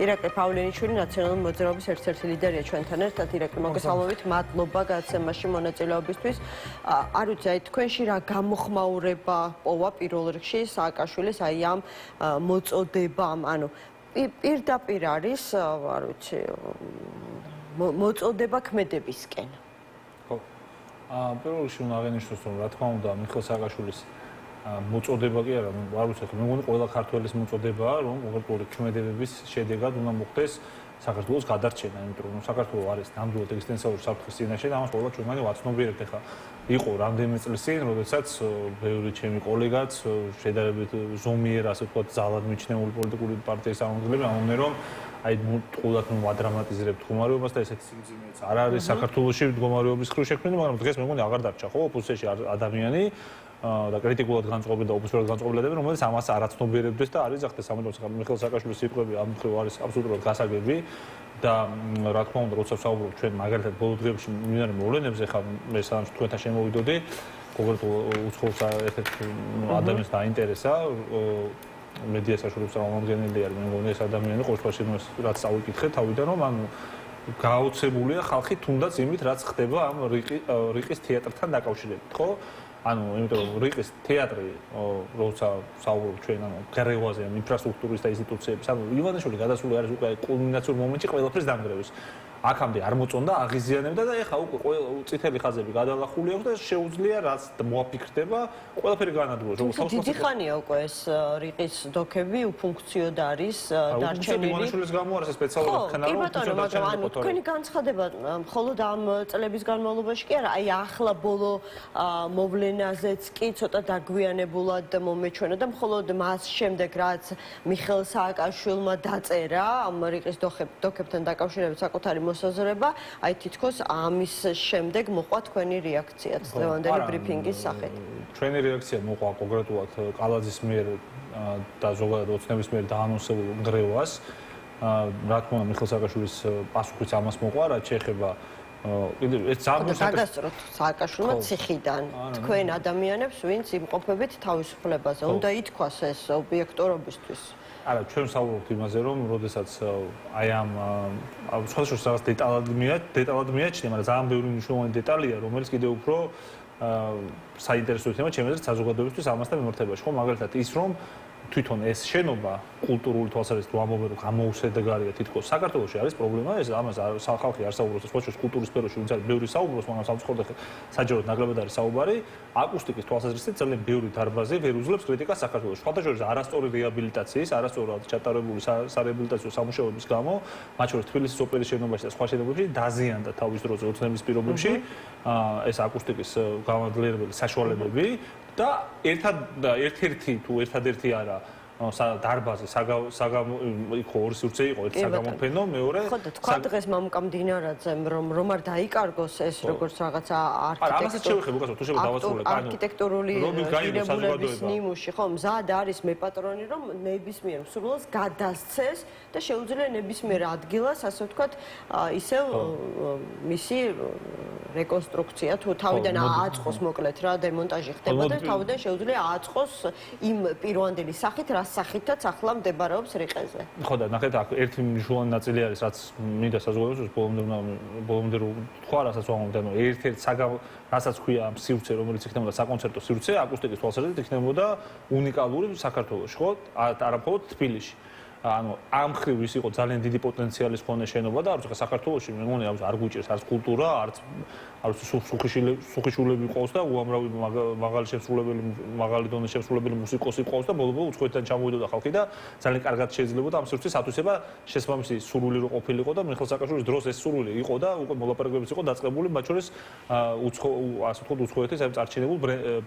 ირაკლი პავლენიშვილი ნაციონალური მოძრაობის ერთ-ერთი ლიდერია ჩვენთან ერთად. ირაკლი, მოგესალმებით, მადლობა გადაცემაში მონაწილეობისთვის. არ ვიცი, აი თქვენში რა გამოხმაურება პოვა პირველ რიგში სააკაშვილის აი ამ მოწოდებამ, ანუ პირდაპირ არის, არ ვიცი, მოწოდება ქმედებისკენ. ხო. პირველ რიგში უნდა აღინიშნოს, რომ რა თქმა უნდა, მიხეილ სააკაშვილის მოწოდება კი არა, არ ვიცი, მე მგონი ყველა ქართველის მოწოდებაა, რომ კონკრეტული ქმედებების შედეგად უნდა მოხდეს საქართველოს გადარჩენა, იმიტომ რომ საქართველოს არის ნამდვილად ეგზისტენციალური საფრთხის წინაშე და ამას ყველა ჩვენი ვაცნობიერებთ. ეხლა იყო რამდენიმე წლის წინ, როდესაც ბევრი ჩემი კოლეგაც შედარებით ზომიერ, ასე ვთქვათ, ძალად მიჩნეული პოლიტიკური პარტიის წარმომადგენლები ამბობდნენ, რომ აი თულად ვადრამატიზირებთ მდგომარეობას და ესეთი სიმძიმეც არ არის საქართველოში მდგომარეობის ხრივ შექმნილი, მაგრამ დღეს მე მგონი აღარ დარჩა, ხო, ოპოზიციაში ადამიანი და კრიტიკულად განწყობილი და ოფიციალურად განწყობილი ადამიანები, რომელიც ამას არაცნობიერებდეს და არის ახლა სამედროვე მიხეილ სააკაშვილის სიტყვები ამ მხრივ არის აბსოლუტურად გასაგები და რა თქმა უნდა, როცა ვსაუბრობ ჩვენ მაგალითად ბოლო დღეებში მიმდინარე მოვლენებზე, ხა მე სანამ თქვენთან შემოვიდოდი, კონკრეტულ უცხოურ ერთ-ერთ ადამიანს დაინტერესა მედია საშუალების წარმომადგენელი არის, მე მგონი ეს ადამიანი ყოველ შემთხვევაში რაც წავიკითხე თავიდან, რომ ანუ გაოცებულია ხალხი თუნდაც იმით, რაც ხდება ამ რიყის თეატრთან დაკავშირებით, ხო? ანუ იმიტომ რომ რიყის თეატრი როცა საუბრობ ჩვენ ანუ გარევაზე ამ ინფრასტრუქტურის და ინსტიტუციების ანუ ივანიშვილი გადასული არის უკვე კულმინაციურ მომენტში ყველაფრის დანგრევის აქამდე არ მოწონდა აღიზიანებდა და ეხა უკვე წითელი ხაზები გადალახული აქვს და შეუძლია რაც მოაფიქრდება ყველაფერი განადგუროს როგორც დიდი ხანია უკვე ეს რიყის დოქები უფუნქციოდ არის დარჩენილი ივანიშვილის გამო არის სპეციალურად ქნა რომ ანუ თქვენი განცხადება მხოლოდ ამ წლების განმავლობაში კი არა აი ახლა ბოლო მოვლენაზეც კი ცოტა დაგვიანებულად მომეჩვენა და მხოლოდ მას შემდეგ რაც მიხეილ სააკაშვილმა დაწერა ამ რიყის დოქებთან დაკავშირებით საკუთარი მოსაზრება, აი თითქოს ამის შემდეგ მოყვა თქვენი რეაქციაც დღევანდელი ბრიფინგის სახით. ჩვენი რეაქცია მოყვა კონკრეტულად ყალაძის მიერ და ზოგადად ოცნების მიერ დაანონსებულ ნგრევას. რა თქმა უნდა, მიხეილ სააკაშვილის პასუხიც ამას მოყვა, რაც შეეხება ეს დაგასწროთ სააკაშვილმა ციხიდან თქვენ ადამიანებს, ვინც იმყოფებით თავისუფლებაზე, უნდა ითქვას ეს ობიექტურობისთვის. არა, ჩვენ ვსაუბრობთ იმაზე, რომ როდესაც აი ამ სხვადასხვა რაღაც დეტალად მიაჩნია, მაგრამ ძალიან ბევრი მნიშვნელოვანი დეტალია, რომელიც კიდევ უფრო საინტერესო იქნება ჩემთვის საზოგადოებისთვის ამასთან მიმართებაში, ხო, მაგალითად ის რომ თვითონ ეს შენობა კულტურული თვალსაზრისით ვამბობ რომ გამოუსადეგარია თითქოს საქართველოში არის პრობლემა ეს ამას ხალხი არ საუბრობს სხვადასხვა კულტურის სფეროში ვინც არის ბევრი საუბრობს მაგრამ სამწუხაროდ საჯაროდ ნაკლებად არის საუბარი აკუსტიკის თვალსაზრისით ძალიან ბევრი დარბაზი ვერ უძლებს კრიტიკას საქართველოში სხვადასხვა არასწორი რეაბილიტაციის არასწორად ჩატარებული სარეაბილიტაციო სამუშაოების გამო მათ შორის თბილისის ოპერის შენობაში და სხვა შენობებში დაზიანდა თავის დროზე ოცნების პირობებში ეს აკუსტიკის გამაძლიერებელი საშუალებები და ერთ-ერთი თუ ერთადერთი არა დარბაზი იქ ორი სივრცე იყო ერთი საგამოფენო მეორე ხო და თქვა დღეს მამუკა მდინარაძემ რომ არ დაიკარგოს ეს როგორც რაღაცა არქიტექტურული ღირებულების ნიმუში ხო მზად არის მეპატრონი რომ ნებისმიერ მსურველს გადასცეს და შეუძლია ნებისმიერ ადგილას ასე ვთქვათ ისევ მისი რეკონსტრუქცია თუ თავიდან ააწყოს მოკლედ რა დემონტაჟი ხდება და თავიდან შეუძლია ააწყოს იმ პირვანდელი სახით რა სახითაც ახლა მდებარეობს რიყეზე. ხო და ნახეთ აქ ერთი მნიშვნელოვანი ნაწილი არის რაც მინდა საზოგადოებას ბოლომდე თქვა რასაც ვამბობ ანუ ერთ-ერთ რასაც ქვია ამ სივრცე რომელიც იქნებოდა საკონცერტო სივრცე აკუსტიკის თვალსაზრისით იქნებოდა უნიკალური საქართველოში ხო არამხოლოდ თბილისში. ანუ ამ ხრივ ის იყო ძალიან დიდი პოტენციალის მქონე შენობა და არც საქართველოში მე მგონი არ გვიჭირს არც კულტურა არც სუხიშულები ყავს და უამრავი მაღალი დონის შემსრულებელი მუსიკოსი ყავს და ბოლო-ბოლო უცხოეთიდან ჩამოვიდოდა ხალხი და ძალიან კარგად შეიძლება ამ სივრცის ათვისება შესაბამისი სურვილი რო ყოფილიყო და მიხეილ სააკაშვილის დროს ეს სურვილი იყო და უკვე მოლაპარაკებებიც იყო დაწყებული მათ შორის ასე ვთქვათ უცხოეთის აი წარჩინებულ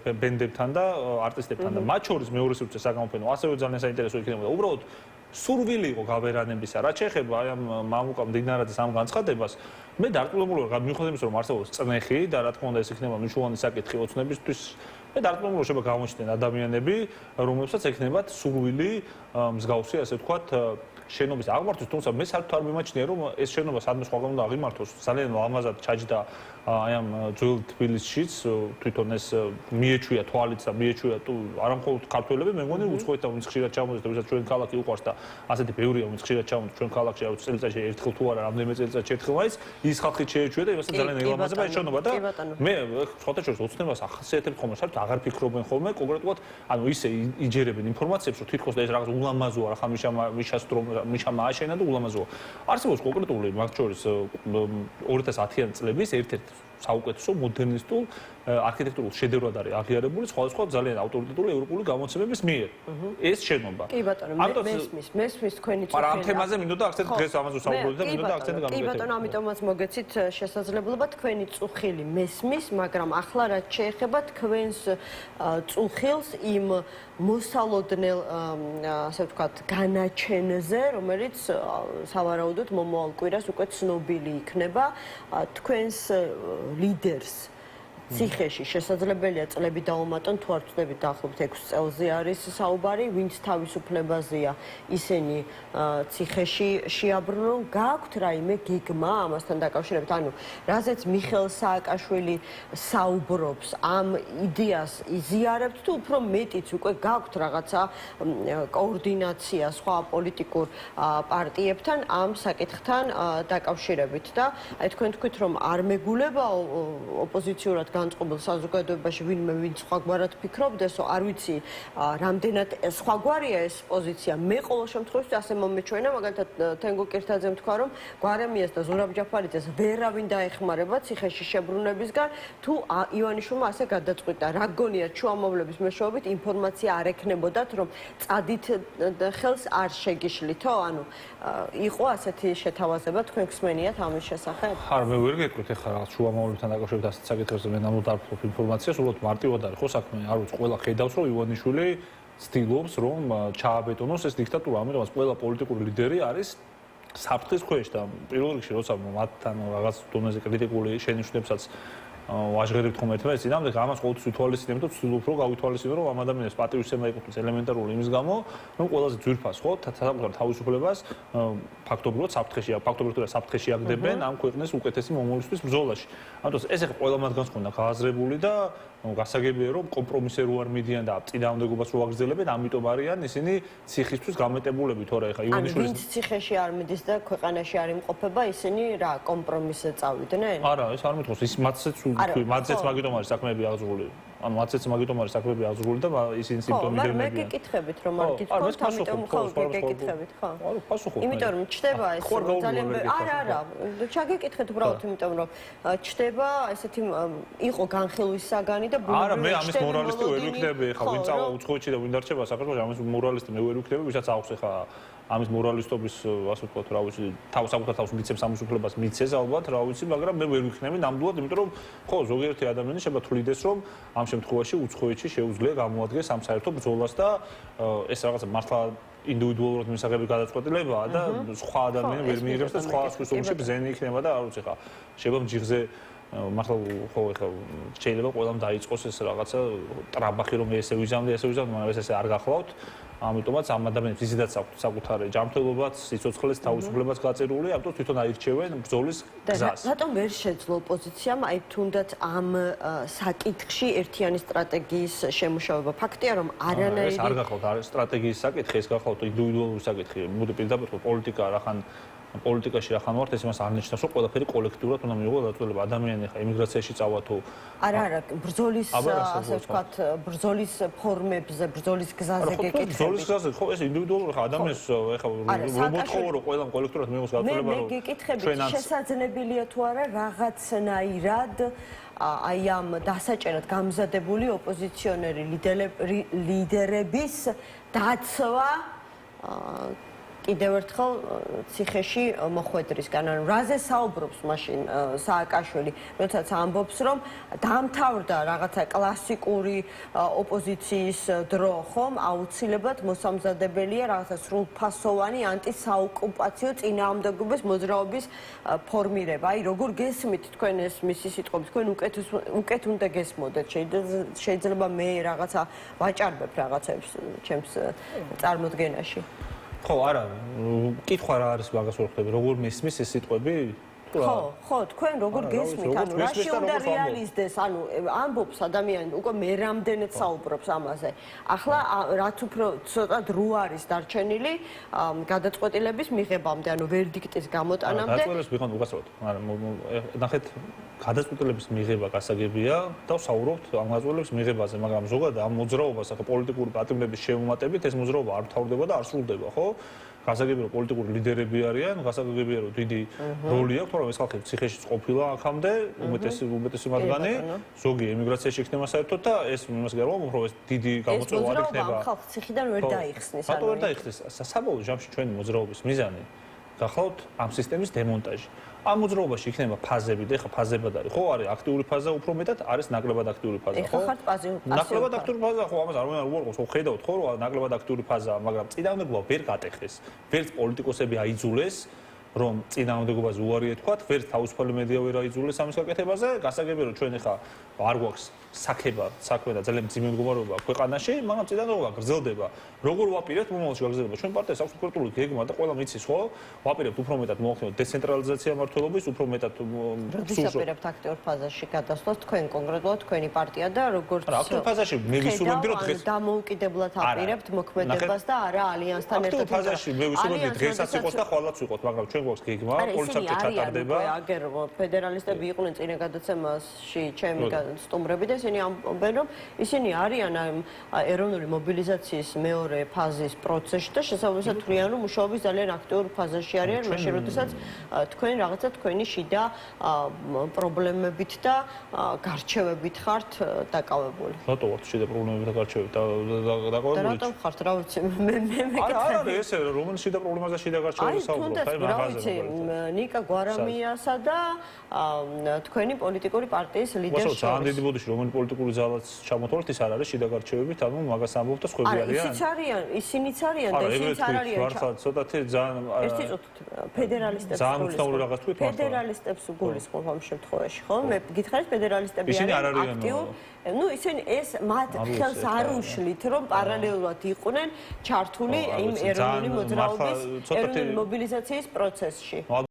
ბენდებთან და არტისტებთან და მათ შორის მეორე სივრცე საგამოფენო ასევე ძალიან საინტერესო იქნებოდა უბრალოდ სურვილი იყო გავერანებისა რაც შეეხება აი ამ მამუკა მდინარაძის ამ განცხადებას მე დარწმუნებული ვარ მიუხედავად იმისა რომ არსებობს წნეხი და რა თქმა უნდა ეს იქნება მნიშვნელოვანი საკითხი ოცნებისთვის მე დარწმუნებული ვარ შეიძლება გამოჩნდნენ ადამიანები რომლებსაც ექნებათ სურვილი მსგავსი ასე ვთქვათ შენობის აღმართვას, თუმცა მე საერთოდ არ მიმაჩნია რომ ეს შენობა სადმე სხვაგან უნდა აღიმართოს. ძალიან ლამაზად ჩაჯდა აი ამ ძველ თბილისშიც თვითონ ეს მიეჩვია თვალიც და მიეჩვია არა მხოლოდ ქართველები, მე მგონი უცხოეთ და ვინც ხშირად ჩამოდის და ვისაც ჩვენ ქალაქი უყვარს და ასეთი ბევრია ვინც ხშირად ჩამოდის ჩვენ ქალაქში არის წელიწადში ერთხელ თუ არა რამდენიმე წელიწადში ერთხელ მაინც ის ხალხი შეეჩვია და იმასაც ძალიან ელამაზება ეს შენობა და მე სხვათა შორის ოცნებას ახასიათებ ხოლმე საერთოდ აღარ ფიქრობენ ხოლმე კონკრეტულად ანუ ისე იჯერებენ ინფორმაციებს რომ თითქოს ეს რაღაც ულამაზოა რა ხა მიშა მააშენა და ულამაზოა არსებობს კონკრეტული მათ შორის 2010-იანი წლების ერთ-ერთი საუკეთესო მოდერნისტულ არქიტექტურულ შედევრად არის აღიარებული სხვადასხვა ძალიან ავტორიტეტული ევროპული გამოცემების მიერ. ეს შენობა. კი ბატონო, მესმის თქვენი წუთი. არა, ამ თემაზე მინდოდა აქცენტი დღეს ამაზე ვსაუბრობთ და მინდოდა აქცენტი გამოვიდეს. კი ბატონო, ამიტომაც მოგეცით შესაძლებლობა თქვენი წუხილი მესმის, მაგრამ ახლა რაც შეეხება თქვენს წუხილს იმ მოსალოდნელ ასე ვთქვათ განაჩენზე, რომელიც სავარაუდოდ მომავალ კვირას უკვე ცნობილი იქნება თქვენს ლიდერს ციხეში შესაძლებელია წლები დაუმატონ თუ არ ვწდებით დაახლოებით 6 წელზე არის საუბარი ვინც თავისუფლებაზეა ისინი ციხეში შეაბრუნონ გააქვთ რაიმე გეგმა ამასთან დაკავშირებით ანუ რაზეც მიხეილ სააკაშვილი საუბრობს ამ იდეას იზიარებთ თუ უფრო მეტიც უკვე გააქვთ რაღაცა კოორდინაცია სხვა პოლიტიკურ პარტიებთან ამ საკითხთან დაკავშირებით და აი თქვენ თქვით რომ არ მეგულება ოპოზიციურად განწყობილ საზოგადოებაში ვინმე ვინც სხვაგვარად ფიქრობდესო არ ვიცი რამდენად სხვაგვარია ეს პოზიცია მე ყოველ შემთხვევაში ასე მომეჩვენა მაგალითად თენგო კირთაძემ თქვა რომ გვარემიას და ზურაბ ჯაფარიძეს ვერავინ დაეხმარება ციხეში შებრუნებისგან თუ ივანიშვილმა ასე გადაწყვიტა რა გონიათ შუამავლების მეშვეობით ინფორმაცია არ ექნებოდათ რომ წადით ხელს არ შეგიშლითო ანუ იყო ასეთი შეთავაზება თქვენ გსმენიათ ამის შესახებ არა მე ვერ გეტყვით ეხლა რაღაც შუამავლებთან დაკავშირებით ასეთ საკითხებზე მე ნამდვილად არ ვფიქრობ ინფორმაციას, უბრალოდ მარტივად არის ხო საქმე, არ ვიცი, ყველა ხედავს, რომ ივანიშვილი ცდილობს, რომ ჩააბეტონოს ეს დიქტატურა, ამიტომაც ყველა პოლიტიკური ლიდერი არის საფრთხის ქვეშ და პირველ რიგში როცა მათთან რაღაც დონეზე კრიტიკული შენიშვნებსაც ვაჟღერებთ ხომ ერთმანეთს, წინამდე ამას ყოველთვის ვითვალისწინებთ და ვცდილობ რომ გავითვალისწინო, რომ ამ ადამიანს პატივისცემა ეკუთვნის ელემენტარული იმის გამო, რომ ყველაზე ძვირფას ხო საკუთარ თავისუფლებას ფაქტობრივად საფრთხეში აგდებენ ამ ქვეყნის უკეთესი მომავლისთვის ბრძოლაში. ამიტომ ეს ახლა ყველა მათგანს ხონდა გააზრებული და გასაგებია რომ კომპრომისზე რო არ მიდიან და წინააღმდეგობას რო აგრძელებენ, ამიტომ არიან ისინი ციხისთვის გამეტებულები, თორე ახლა ივანიშვილის ვინც ციხეში არ მიდის და ქვეყანაში არ იმყოფება, ისინი რა კომპრომისზე წავიდნენ? არა, ეს არ მეთქოს, ის მათზეც მაგიტომ არის საქმეები აღძრული. ანუ მათზეც მაგიტომ არის საქმეები აღძრული და ისინი სიმპტომები მაგრამ მე გეკითხებით რომ არ გითხოთ, ამიტომ ხო გეკითხებით, ხო? არა, პასუხობ. იმიტომ რომ ჩდება ეს ძალიან არა, ჩაგეკითხეთ უბრალოდ იმიტომ რომ ჩდება ესეთი იყო განხილვის საგანი და არა, მე ამის მორალისტი ვერ ვიქნები, ხა ვინ წავა უცხოეთში და ვინ დარჩება საქართველოში, ამის მორალისტი მე ვერ ვიქნები, ვისაც აქვს ხა ამის მორალისტობის ასე ვთქვათ, რა ვიცი, საკუთარ თავს მიცემს ამის უფლებას მიცეს ალბათ, რა ვიცი, მაგრამ მე ვერ ვიქნები ნამდვილად, იმიტომ რომ ხო, ზოგიერთი ადამიანი შეიძლება თვლიდეს, რომ ამ შემთხვევაში უცხოეთში შეუძლია გამოადგეს ამ საერთო ბრძოლას და ეს რაღაცა მართლა ინდივიდუალურად მისაღები გადაწყვეტილებაა და სხვა ადამიანი ვერ მიიღებს და სხვა სულში ბზენი იქნება და არ ვიცი ხა, შეიძლება ჯიღზე მართლა ხო ეხლა შეიძლება ყველამ დაიწყოს ეს რაღაცა ტრაბახი რომ ესე ვიზამდი, მაგრამ ეს არ გახლავთ. ამიტომაც ამ ადამიანებს ისედაც აქვთ საკუთარი ჯანმრთელობაც, სიცოცხლეც, თავისუფლებაც გაწერული, ამიტომ თვითონ აირჩევენ ბრძოლის გზას. რატომ ვერ შეძლო ოპოზიციამ აი თუნდაც ამ საკითხში ერთიანი სტრატეგიის შემუშავება? ფაქტია რომ არანაირი ეს არ გახლავთ სტრატეგიის საკითხი, ეს გახლავთ ინდივიდუალური საკითხი. მოდი პირდაპირ პოლიტიკა რახან პოლიტიკაში რახან ვართ, ეს იმას არ ნიშნავს, რომ ყველაფერი კოლექტიურად უნდა მიიღო დაწესება. ადამიანი ხა იმიგრაციაში წავა თუ არა, ბრძოლის ასე ვთქვათ, ბრძოლის ფორმებზე, ბრძოლის გზაზე გეკითხებით. ბრძოლის გზაზე ხო ეს ინდივიდუალური ხა ადამიანს ეხა მომთხოვო რომ ყველამ კოლექტიურად მიიღოს დაწესება, რომ მე გეკითხებით, შესაძლებელია თუ არა რაღაცნაირად აი ამ დასაჭერად გამზადებული ოპოზიციონერი ლიდერების დაცვა კიდევ ერთხელ ციხეში მოხვედრისგან. ანუ რაზე საუბრობს მაშინ სააკაშვილი, როდესაც ამბობს, რომ დამთავრდა რაღაცა კლასიკური ოპოზიციის დრო, ხომ? აუცილებლად მოსამზადებელია რაღაცა სრულფასოვანი ანტისაოკუპაციო წინააღმდეგობის მოძრაობის ფორმირება. აი, როგორ გესმით თქვენ ეს მისი სიტყვები? თქვენ უკეთ უნდა გესმოდეთ. შეიძლება მე რაღაცა ვაჭარბებ რაღაცებს ჩემს წარმოდგენაში. ხო, არა, კითხვა რა არის მაგას ვერ ხვდები, როგორ მესმის ეს სიტყვები? ხო, თქვენ როგორ გესმით, ანუ რაში უნდა რეალიზდეს, ანუ ამბობს ადამიანი, უკვე მე რამდენად საუბრობს ამაზე. ახლა რაც უფრო ცოტა დრო არის დარჩენილი გადაწყვეტილების მიღებამდე, ანუ ვერდიქტის გამოტანამდე. გადაწყვეტილების მიღება უკაცრავად. არა, ნახეთ, გადაწყვეტილების მიღება გასაგებია და ვსაუბრობთ ამ გადაწყვეტილების მიღებაზე, მაგრამ ზოგადად ამ მოძრაობას, ახლა პოლიტიკური პატიმრების შემომატებით ეს მოძრაობა არ მთავრდება და არ სრულდება, ხო? გასაგებია რომ პოლიტიკური ლიდერები არიან, გასაგებია რომ დიდი როლი აქვს, თორემ ეს ხალხი ციხეშიც ყოფილა აქამდე, უმეტესი მათგანი, ზოგი ემიგრაციაში იქნება საერთოდ და ეს იმას გეროა, რომ ეს დიდი გამოწვევა არ იქნება. ეს ხალხი ციხიდან ვერ დაიხსნის, ანუ ვერ დაიხსნის. საბოლოო ჯამში ჩვენი მოძრაობის მიზანი გახლავთ ამ სისტემის დემონტაჟი. ამ მოძრაობაში იქნება ფაზები და ეხა ფაზებად არის. ხო, არის აქტიური ფაზა უფრო მეტად, არის ნაკლებად აქტიური ფაზა, ხო? ეხა ხართ ნაკლებად აქტიური ფაზა, ხო, ამას არ უარყოფს, ხო, ხედავთ, ხო, რომ ნაკლებად აქტიური ფაზაა, მაგრამ წინააღმდეგობა ვერ გატეხეს. ვერც პოლიტიკოსები აიძულეს, რომ წინააღმდეგობას უარი ეთქვათ, ვერც თავისუფალი მედია ვერ აიძულეს ამის გაკეთებაზე. გასაგებია, რომ ჩვენ ეხა არ გვაქვს საქმე და ძალიან მძიმე მდგომარეობა ქვეყანაში, მაგრამ წინააღმდეგობა გრძელდება. როგორ ვაპირებთ მომავალში გაგრძელება? ჩვენ პარტიას აქვს კონკრეტული გეგმა და ყველა მიცის, ხო? ვაპირებთ უფრო მეტად მოახდინოთ დეცენტრალიზაცია მმართველობის, უფრო მეტად როდის აპირებთ აქტიურ ფაზაში გადასვლას თქვენ კონკრეტულად თქვენი პარტია და როგორც აქტიურ ფაზაში მე ვისურვებდი რომ დღეს დამოუკიდებლად აპირებთ მოქმედებას და არა ალიანსთან ერთად. აქტიურ ფაზაში მე ვისურვებდი დღესაც იყოს და ხვალაც ვიყოთ, მაგრამ ჩვენ გვაქვს გეგმა, პოლიცია ჩატარდება. აგერ ფედერალისტები იყვნენ წინა გადაცემაში ჩემი სტუმრები და ისინი ამბობენ რომ ისინი არიან ეროვნული მობილიზაციის მეორე ფაზის პროცესში და შესაბამისად თვლიან რომ მუშაობის ძალიან აქტიურ ფაზაში არიან მაშინ როდესაც თქვენ რაღაცა თქვენი შიდა პრობლემებით და გარჩევებით ხართ დაკავებული. რატო ვართ შიდა პრობლემებით და გარჩევებით დაკავებული? და რატომ ხართ რა ვიცი მე არა ესე რომელი შიდა პრობლემაზე შიდა გარჩევები საუბრობთ აი მაგაზე ნიკა გვარამიასა და თქვენი პოლიტიკური პარტიის ლიდერს შორის. ძალიან დიდი ბოდიში რომელი პოლიტიკური ძალაც ჩამოთვალეთ ის არ არის შიდა გარჩევებით, ანუ მაგას ამბობ და სხვები არიან. ისინიც არიან და ისინიც არ არიან. ცოტათი ძალიან ერთი წუთით ფედერალისტებს ძალიან უცნაური რაღაც თქვით მართლა. ფედერალისტებს უგულისხმობ ამ შემთხვევაში, ხო? მე გითხარით ფედერალისტები არიან აქტიურ. ნუ ისინი ეს მათ ხელს არ უშლით რომ პარალელურად იყვნენ ჩართული იმ ეროვნული მოძრაობის ეროვნული მობილიზაციის პროცესში.